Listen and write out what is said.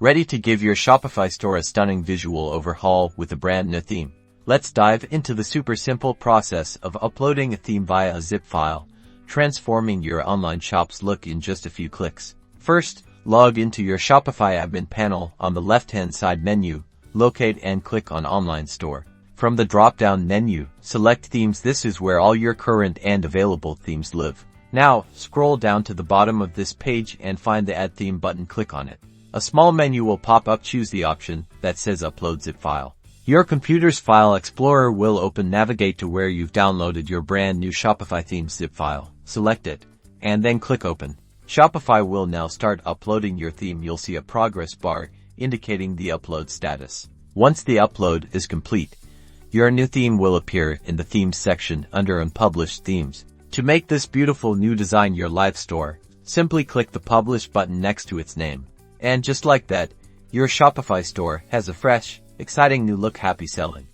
Ready to give your Shopify store a stunning visual overhaul with a brand new theme? Let's dive into the super simple process of uploading a theme via a zip file, transforming your online shop's look in just a few clicks. First, log into your Shopify admin panel on the left-hand side menu, locate and click on Online Store. From the drop-down menu, select Themes. This is where all your current and available themes live. Now, scroll down to the bottom of this page and find the Add Theme button. Click on it. A small menu will pop up. Choose the option that says Upload Zip File. Your computer's file explorer will open. Navigate to where you've downloaded your brand new Shopify theme zip file. Select it, and then click Open. Shopify will now start uploading your theme. You'll see a progress bar indicating the upload status. Once the upload is complete, your new theme will appear in the Themes section under Unpublished Themes. To make this beautiful new design your live store, simply click the Publish button next to its name. And just like that, your Shopify store has a fresh, exciting new look. Happy selling!